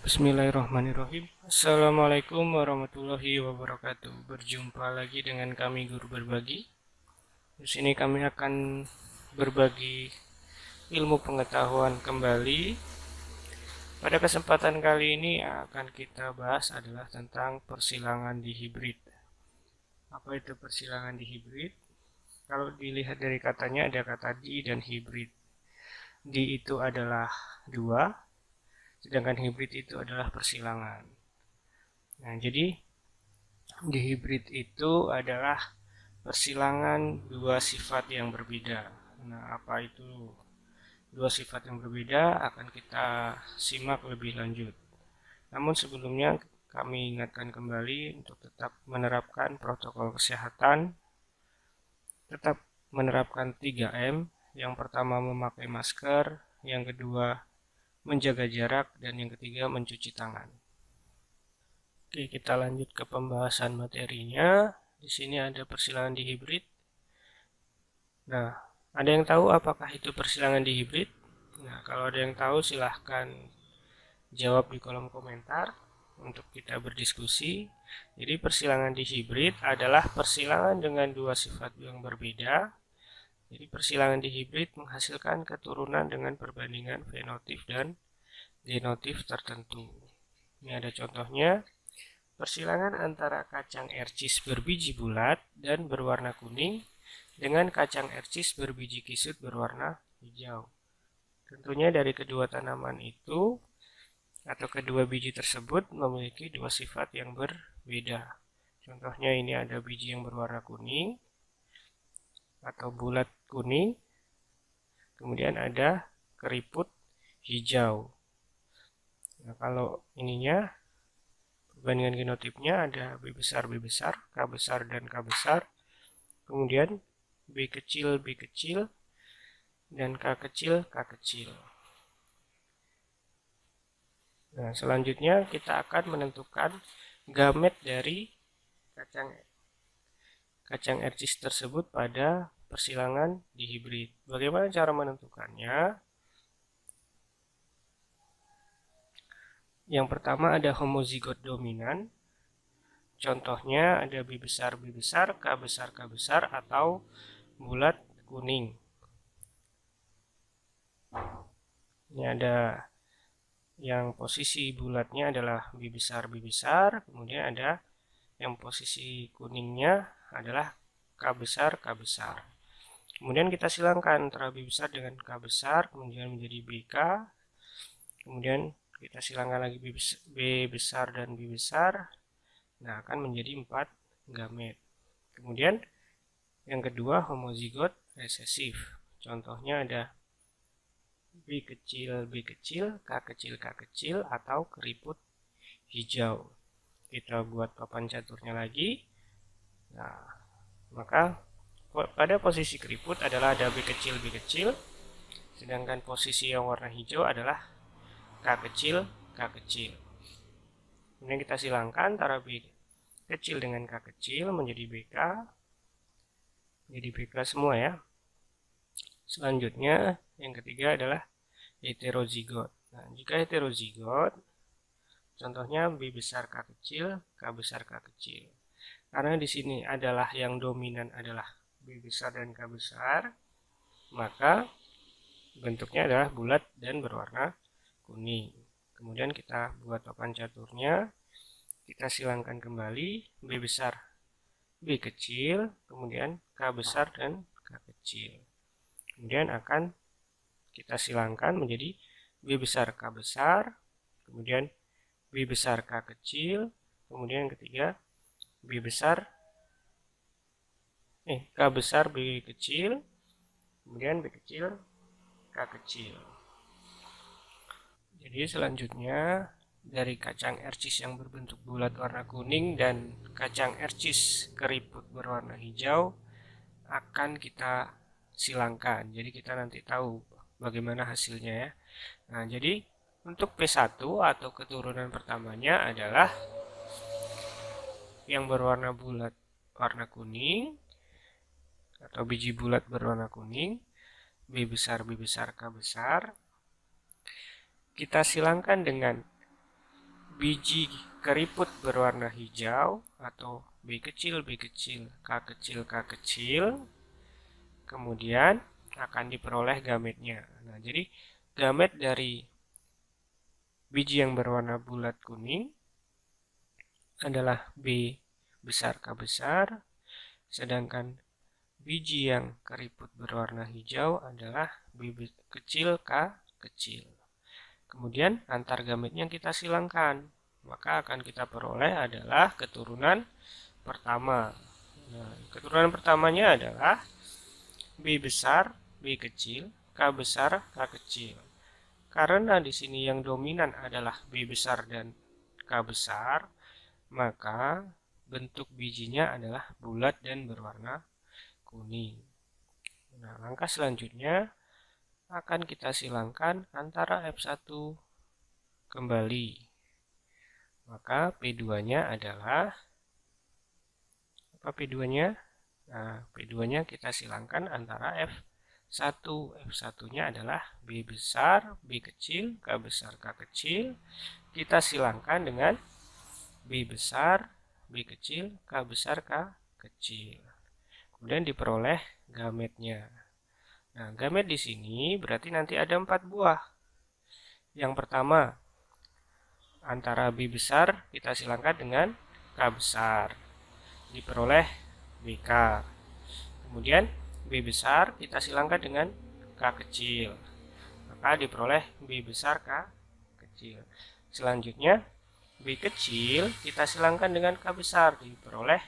Bismillahirrahmanirrahim. Assalamualaikum warahmatullahi wabarakatuh. Berjumpa lagi dengan kami Guru Berbagi. Di sini kami akan berbagi ilmu pengetahuan kembali. Pada kesempatan kali ini akan kita bahas adalah tentang persilangan di hibrid. Apa itu persilangan di hibrid? Kalau dilihat dari katanya ada kata di dan hibrid. Di itu adalah dua, sedangkan hibrid itu adalah persilangan. Nah, jadi di hibrid itu adalah persilangan dua sifat yang berbeda. Nah, apa itu dua sifat yang berbeda akan kita simak lebih lanjut. Namun sebelumnya kami ingatkan kembali untuk tetap menerapkan protokol kesehatan, tetap menerapkan 3M. Yang pertama memakai masker, yang kedua menjaga jarak, dan yang ketiga mencuci tangan. Oke, kita lanjut ke pembahasan materinya. Di sini ada persilangan di hibrid. Nah, ada yang tahu apakah itu persilangan di hibrid? Nah, kalau ada yang tahu silahkan jawab di kolom komentar untuk kita berdiskusi. Jadi persilangan di hibrid adalah persilangan dengan dua sifat yang berbeda. Jadi persilangan di hibrid menghasilkan keturunan dengan perbandingan fenotip dan genotip tertentu. Ini ada contohnya. Persilangan antara kacang ercis berbiji bulat dan berwarna kuning dengan kacang ercis berbiji kisut berwarna hijau. Tentunya dari kedua tanaman itu atau kedua biji tersebut memiliki dua sifat yang berbeda. Contohnya ini ada biji yang berwarna kuning atau bulat kuning, kemudian ada keriput hijau. Nah, kalau ininya perbandingan genotipnya ada B besar, B besar, K besar, dan K besar. Kemudian B kecil, B kecil, dan K kecil, K kecil. Nah, selanjutnya kita akan menentukan gamet dari kacang ercis tersebut pada persilangan di hibrid. Bagaimana cara menentukannya? Yang pertama ada homozigot dominan. Contohnya ada B besar, B besar, K besar, K besar, atau bulat kuning. Ini ada yang posisi bulatnya adalah B besar, B besar. Kemudian ada yang posisi kuningnya adalah K besar, K besar. Kemudian kita silangkan antara B besar dengan K besar, kemudian menjadi BK. Kemudian kita silangkan lagi B besar dan B besar. Nah, akan menjadi 4 gamet. Kemudian yang kedua homozigot resesif. Contohnya ada B kecil, B kecil, K kecil, K kecil, atau keriput hijau. Kita buat papan caturnya lagi. Nah, maka pada posisi keriput adalah ada B kecil, B kecil. Sedangkan posisi yang warna hijau adalah K kecil, K kecil. Kemudian kita silangkan antara B kecil dengan K kecil menjadi BK. Jadi BK semua ya. Selanjutnya yang ketiga adalah heterozigot. Nah, jika heterozigot, contohnya B besar K kecil, K besar K kecil. Karena di sini adalah yang dominan adalah B besar dan K besar, maka bentuknya adalah bulat dan berwarna kuning. Kemudian kita buat papan caturnya, kita silangkan kembali B besar, B kecil, kemudian K besar dan K kecil. Kemudian akan kita silangkan menjadi B besar K besar, kemudian B besar K kecil, kemudian yang ketiga B besar K besar B kecil, kemudian B kecil K kecil. Jadi selanjutnya dari kacang ercis yang berbentuk bulat warna kuning dan kacang ercis keriput berwarna hijau akan kita silangkan. Jadi kita nanti tahu bagaimana hasilnya ya. Nah, jadi untuk P1 atau keturunan pertamanya adalah yang berwarna bulat warna kuning atau biji bulat berwarna kuning, B besar, B besar, K besar. Kita silangkan dengan biji keriput berwarna hijau atau B kecil, K kecil, K kecil, kemudian akan diperoleh gametnya. Nah, jadi gamet dari biji yang berwarna bulat kuning adalah B besar K besar, sedangkan biji yang keriput berwarna hijau adalah B kecil K kecil. Kemudian antar gametnya kita silangkan, maka akan kita peroleh adalah keturunan pertama. Nah, keturunan pertamanya adalah B besar, B kecil, K besar, K kecil. Karena di sini yang dominan adalah B besar dan K besar, maka bentuk bijinya adalah bulat dan berwarna kuning. Nah, langkah selanjutnya akan kita silangkan antara F1 kembali. Maka P2-nya adalah apa P2-nya? Nah, P2-nya kita silangkan antara F1. F1-nya adalah B besar, B kecil, K besar, K kecil. Kita silangkan dengan B besar, B kecil, K besar, K kecil. Kemudian diperoleh gametnya. Nah, gamet di sini berarti nanti ada 4 buah. Yang pertama, antara B besar kita silangkan dengan K besar. Diperoleh BK. Kemudian B besar kita silangkan dengan K kecil. Maka diperoleh B besar K kecil. Selanjutnya B kecil kita silangkan dengan K besar. Diperoleh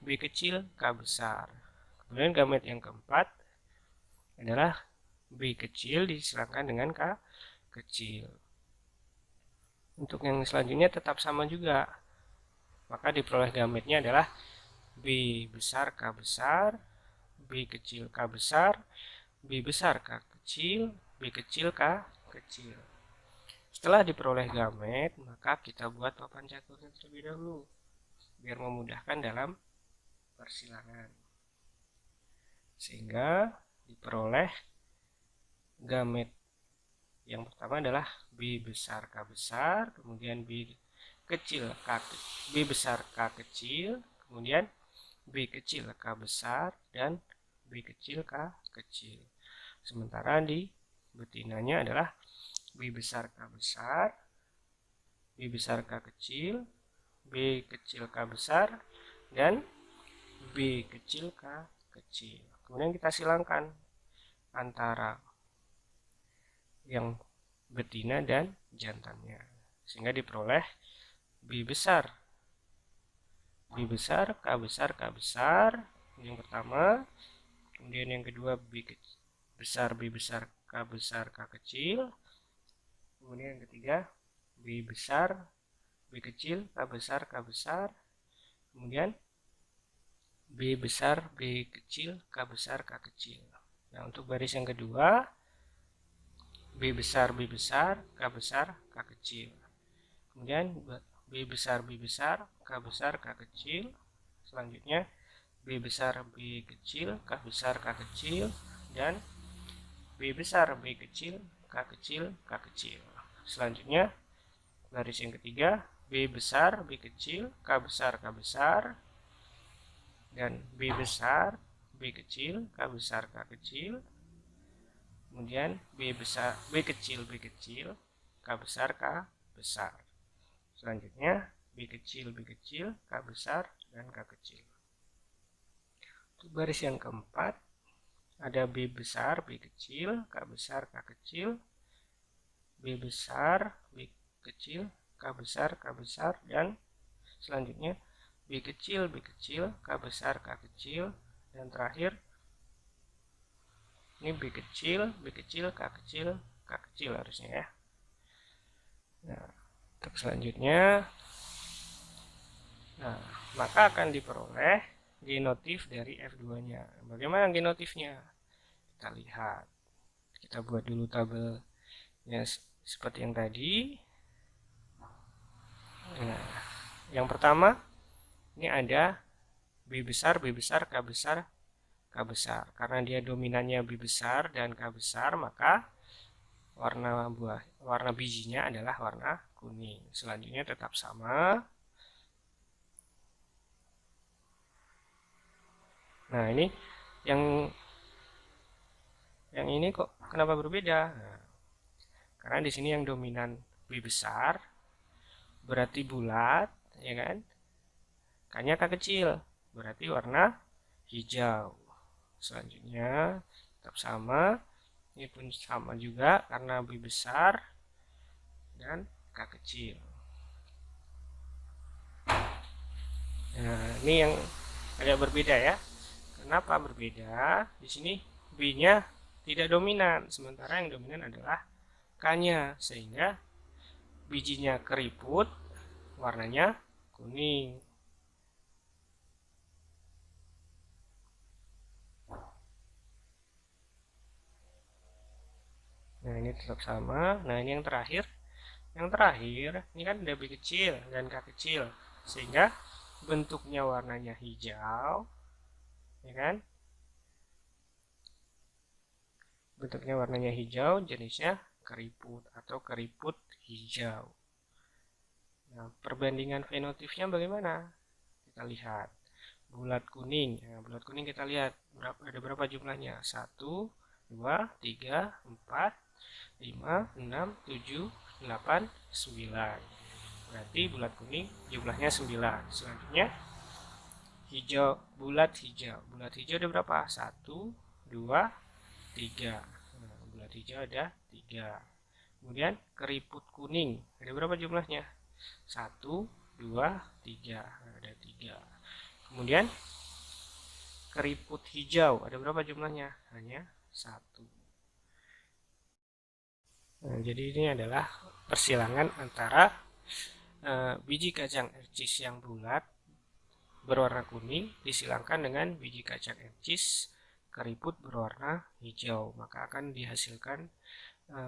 B kecil K besar. Kemudian gamet yang keempat adalah B kecil disilangkan dengan K kecil. Untuk yang selanjutnya tetap sama juga. Maka diperoleh gametnya adalah B besar K besar, B kecil K besar, B besar K kecil, B kecil K kecil. Setelah diperoleh gamet, maka kita buat papan caturnya terlebih dahulu biar memudahkan dalam persilangan. Sehingga diperoleh gamet yang pertama adalah B besar K besar, kemudian B kecil B besar K kecil, kemudian B kecil K besar, dan B kecil K kecil. Sementara di betinanya adalah B besar K besar, B besar K kecil, B kecil K besar, dan B kecil K kecil. Kemudian kita silangkan antara yang betina dan jantannya, sehingga diperoleh B besar, B besar, K besar, K besar, yang pertama. Kemudian yang kedua B besar, B besar, K besar, K kecil. Kemudian yang ketiga B besar, B kecil, K besar, K besar. Kemudian B besar, B kecil, K besar, K kecil. Nah, untuk baris yang kedua B besar, B besar, K besar, K kecil. Kemudian B besar, B besar, K besar, K kecil. Selanjutnya B besar, B kecil, K besar, K kecil, dan B besar, B kecil, K kecil, K kecil. Selanjutnya baris yang ketiga B besar, B kecil, K besar, K besar, dan B besar, B kecil, K besar, K kecil. Kemudian B besar, B kecil, B kecil, K besar, K besar. Selanjutnya B kecil, B kecil, K besar, dan K kecil. Untuk baris yang keempat ada B besar, B kecil, K besar, K kecil, B besar, B kecil, K besar, K besar, dan selanjutnya B kecil, B kecil, K besar, K kecil, dan terakhir ini B kecil, B kecil, K kecil, K kecil harusnya ya. Nah, untuk selanjutnya, nah, maka akan diperoleh genotif dari F2-nya. Bagaimana genotifnya? Kita lihat. Kita buat dulu tabelnya seperti yang tadi. Nah, yang pertama ini ada B besar, B besar, K besar, K besar. Karena dia dominannya B besar dan K besar, maka warna bijinya adalah warna kuning. Selanjutnya tetap sama. Nah, ini yang ini kok kenapa berbeda? Nah, karena di sini yang dominan B besar berarti bulat, ya kan? K-nya K kecil, berarti warna hijau. Selanjutnya tetap sama. Ini pun sama juga karena B besar dan K kecil. Nah, ini yang agak berbeda ya. Kenapa berbeda? Di sini B-nya tidak dominan, sementara yang dominan adalah K-nya, sehingga bijinya keriput, warnanya kuning. Nah, ini tetap sama. Nah, ini yang terakhir. Yang terakhir, ini kan ada B kecil dan K kecil, sehingga bentuknya warnanya hijau, ya kan? Bentuknya warnanya hijau, jenisnya keriput atau keriput hijau. Nah, perbandingan fenotipnya bagaimana? Kita lihat. Bulat kuning. Nah, bulat kuning kita lihat ada berapa jumlahnya? 1, 2, 3, 4, 5, 6, 7, 8, 9. Berarti bulat kuning jumlahnya 9. Selanjutnya hijau, bulat hijau. Bulat hijau ada berapa? 1, 2, 3. Nah, bulat hijau ada 3. Kemudian keriput kuning. Ada berapa jumlahnya? 1, 2, 3. Ada 3. Kemudian keriput hijau. Ada berapa jumlahnya? Hanya 1. Nah, jadi ini adalah persilangan antara biji kacang ercis yang bulat berwarna kuning disilangkan dengan biji kacang ercis keriput berwarna hijau, maka akan dihasilkan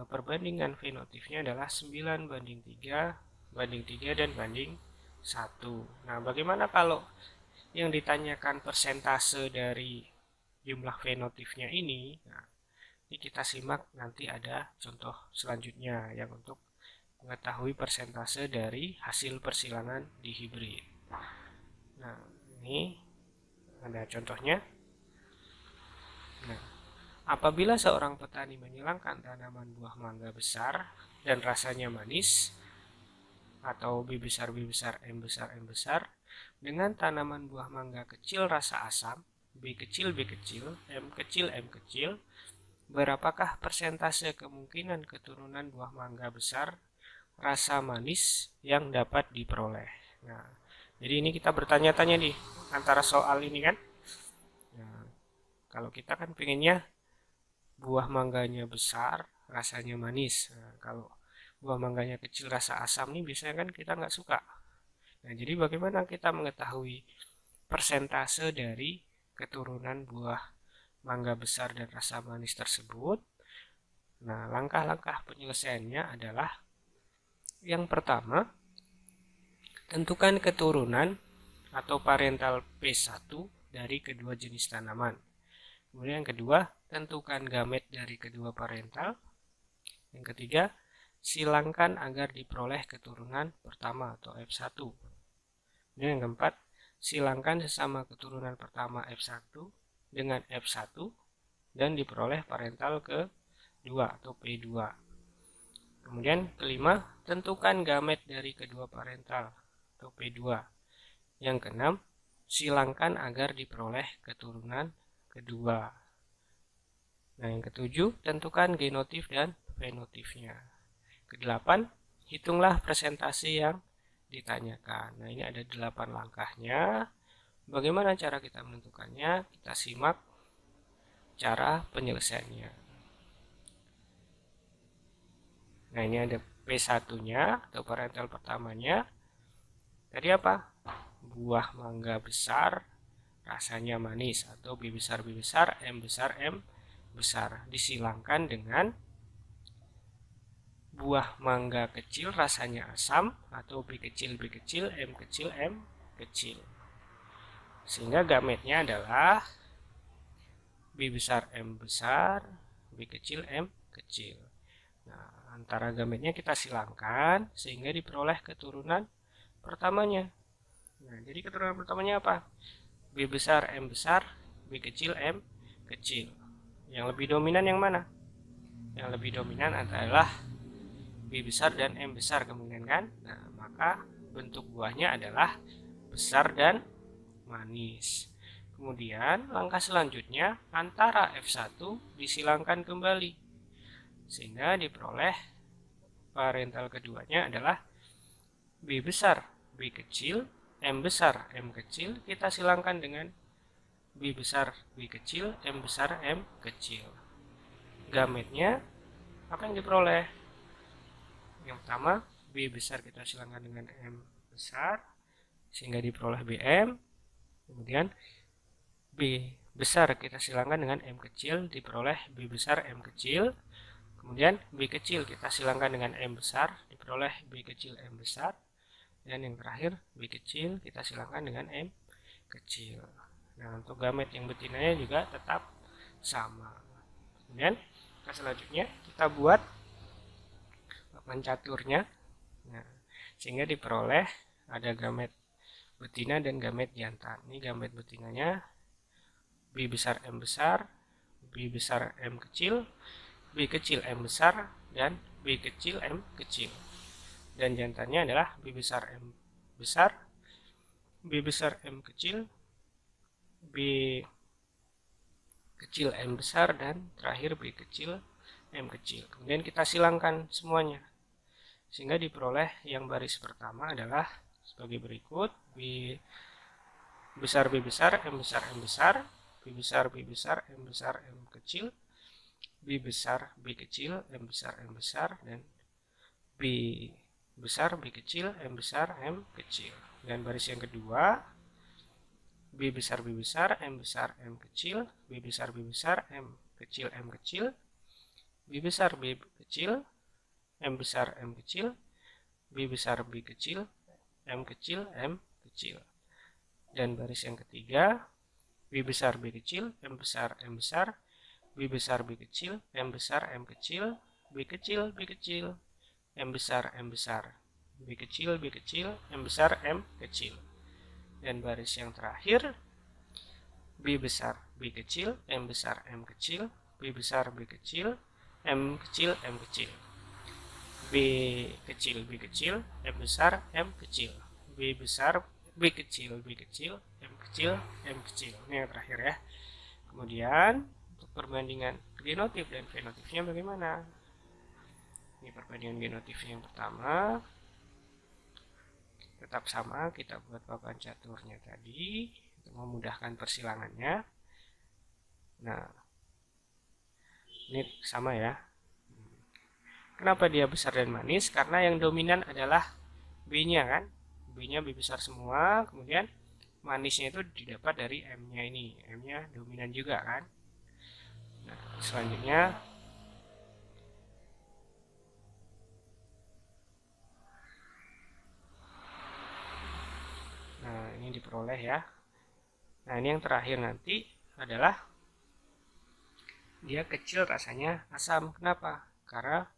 perbandingan fenotipnya adalah 9 banding 3 banding 3 dan banding 1. Nah, bagaimana kalau yang ditanyakan persentase dari jumlah fenotipnya ini? Nah, ini kita simak, nanti ada contoh selanjutnya yang untuk mengetahui persentase dari hasil persilangan di hibrid. Nah, ini ada contohnya. Nah, apabila seorang petani menyilangkan tanaman buah mangga besar dan rasanya manis, atau B besar B besar M besar M besar, dengan tanaman buah mangga kecil rasa asam, B kecil B kecil, M kecil M kecil, berapakah persentase kemungkinan keturunan buah mangga besar rasa manis yang dapat diperoleh? Nah, jadi ini kita bertanya-tanya nih antara soal ini kan. Nah, kalau kita kan pengennya buah mangganya besar, rasanya manis. Nah, kalau buah mangganya kecil, rasa asam nih biasanya kan kita nggak suka. Nah, jadi bagaimana kita mengetahui persentase dari keturunan buah mangga besar dan rasa manis tersebut? Nah, langkah-langkah penyelesaiannya adalah yang pertama, tentukan keturunan atau parental P1 dari kedua jenis tanaman. Kemudian yang kedua, tentukan gamet dari kedua parental. Yang ketiga, silangkan agar diperoleh keturunan pertama atau F1. Kemudian yang keempat, silangkan sesama keturunan pertama F1 dengan F1 dan diperoleh parental ke-2 atau P2. Kemudian kelima, tentukan gamet dari kedua parental atau P2. Yang keenam, silangkan agar diperoleh keturunan kedua. Nah, yang ketujuh, tentukan genotip dan fenotipnya. Kedelapan, hitunglah presentasi yang ditanyakan. Nah, ini ada 8 langkahnya. Bagaimana cara kita menentukannya? Kita simak cara penyelesaiannya. Nah, ini ada P1-nya atau parental pertamanya. Tadi apa? Buah mangga besar, rasanya manis, atau B besar B besar, M besar M besar. Disilangkan dengan buah mangga kecil rasanya asam, atau B kecil B kecil, M kecil M kecil. Sehingga gametnya adalah B besar M besar, B kecil M kecil. Nah, antara gametnya kita silangkan sehingga diperoleh keturunan pertamanya. Nah, jadi keturunan pertamanya apa? B besar, M besar, B kecil, M kecil. Yang lebih dominan yang mana? Yang lebih dominan adalah B besar dan M besar kemungkinan kan? Nah, maka bentuk buahnya adalah besar dan manis. Kemudian langkah selanjutnya antara F1 disilangkan kembali sehingga diperoleh parental keduanya adalah B besar, B kecil, M besar, M kecil. Kita silangkan dengan B besar, B kecil, M besar, M kecil. Gametnya apa yang diperoleh? Yang pertama, B besar kita silangkan dengan M besar sehingga diperoleh BM. Kemudian B besar kita silangkan dengan M kecil diperoleh B besar M kecil. Kemudian B kecil kita silangkan dengan M besar diperoleh B kecil M besar. Dan yang terakhir B kecil kita silangkan dengan M kecil. Nah, untuk gamet yang betinanya juga tetap sama. Kemudian selanjutnya kita buat papan caturnya. Nah, sehingga diperoleh ada gamet betina dan gamet jantan. Ini gamet betinanya B besar M besar, B besar M kecil, B kecil M besar, dan B kecil M kecil. Dan jantannya adalah B besar M besar, B besar M kecil, B kecil M besar, dan terakhir B kecil M kecil. Kemudian kita silangkan semuanya sehingga diperoleh yang baris pertama adalah sebagai berikut: B besar B besar, M besar M besar, B besar B besar, M besar M kecil, B besar B kecil, M besar M besar, dan B besar B kecil, M besar M kecil. Dan baris yang kedua, B besar B besar, M besar M kecil, B besar B besar, M kecil M kecil, B besar B kecil, M besar M kecil, B besar B kecil, M kecil M kecil. Dan baris yang ketiga, B besar B kecil, M besar M besar, B besar B kecil, M besar M kecil, B kecil B kecil, M besar M besar, B kecil B kecil, M besar M kecil. Dan baris yang terakhir, B besar B kecil, M besar M kecil, B besar B kecil, M kecil M kecil, B kecil B kecil, M besar M kecil, B besar B kecil B kecil, M kecil M kecil. Ini yang terakhir ya. Kemudian untuk perbandingan genotip dan fenotipnya bagaimana? Ini perbandingan genotipnya yang pertama. Tetap sama, kita buat papan caturnya tadi untuk memudahkan persilangannya. Nah, ini sama ya. Kenapa dia besar dan manis? Karena yang dominan adalah B-nya kan. B-nya B besar semua, kemudian manisnya itu didapat dari M-nya ini. M-nya dominan juga kan. Nah, selanjutnya ini diperoleh ya. Nah, ini yang terakhir nanti adalah dia kecil rasanya asam. Kenapa? Karena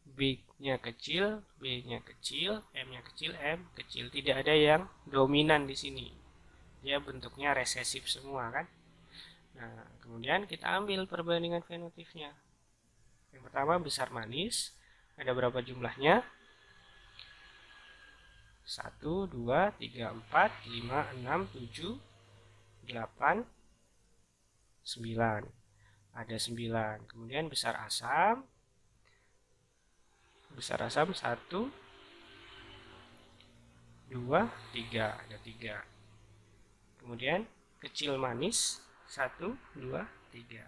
B-nya kecil, B-nya kecil, M-nya kecil, M kecil. Tidak ada yang dominan di sini. Dia bentuknya resesif semua kan. Nah, kemudian kita ambil perbandingan fenotipnya. Yang pertama besar manis. Ada berapa jumlahnya? 1, 2, 3, 4, 5, 6, 7, 8, 9. Ada 9. Kemudian besar asam. Besar asam 1, 2, 3. Ada 3. Kemudian kecil manis 1, 2, 3.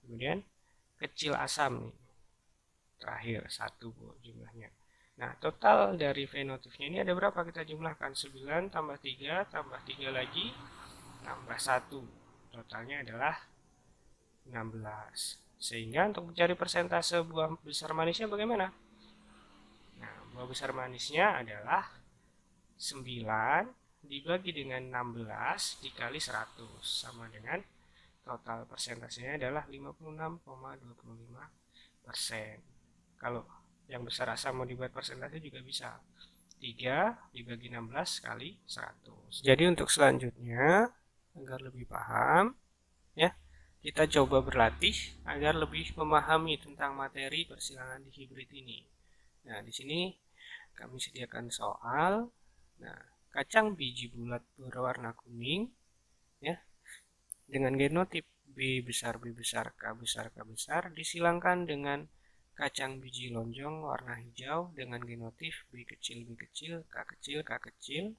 Kemudian kecil asam nih. Terakhir 1 jumlahnya. Nah, total dari fenotipnya ini ada berapa? Kita jumlahkan 9 tambah 3 tambah 3 lagi tambah 1. Totalnya adalah 16. Sehingga untuk mencari persentase buah besar manisnya bagaimana? Nah, buah besar manisnya adalah 9 dibagi dengan 16 dikali 100 sama dengan total persentasenya adalah 56,25%. Kalau yang besar asal mau dibuat persentase juga bisa. 3 dibagi 16 kali 100. Jadi untuk selanjutnya, agar lebih paham, ya, kita coba berlatih agar lebih memahami tentang materi persilangan di hibrid ini. Nah, di sini kami sediakan soal. Nah, kacang biji bulat berwarna kuning, ya, dengan genotip B besar B besar K besar K besar disilangkan dengan kacang biji lonjong warna hijau dengan genotip B kecil B kecil K kecil K kecil.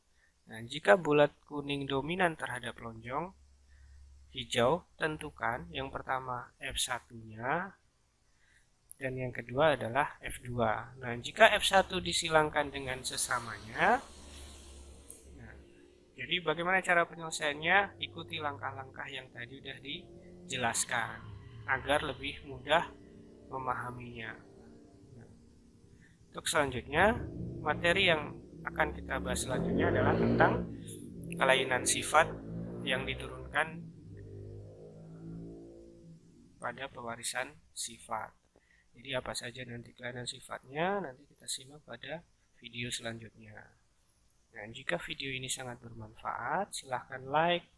Nah, jika bulat kuning dominan terhadap lonjong hijau, tentukan yang pertama F1-nya dan yang kedua adalah F2. Nah, jika F1 disilangkan dengan sesamanya, nah, jadi bagaimana cara penyelesaiannya? Ikuti langkah-langkah yang tadi sudah dijelaskan agar lebih mudah memahaminya. Nah, untuk selanjutnya, materi yang akan kita bahas selanjutnya adalah tentang kelainan sifat yang diturunkan pada pewarisan sifat. Jadi apa saja nanti kelainan sifatnya, nanti kita simak pada video selanjutnya. Nah, jika video ini sangat bermanfaat, silahkan like,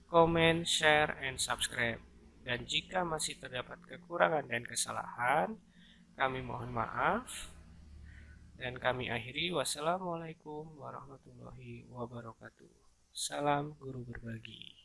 comment, share, and subscribe. Dan jika masih terdapat kekurangan dan kesalahan, kami mohon maaf. Dan kami akhiri, wassalamualaikum warahmatullahi wabarakatuh. Salam guru berbagi.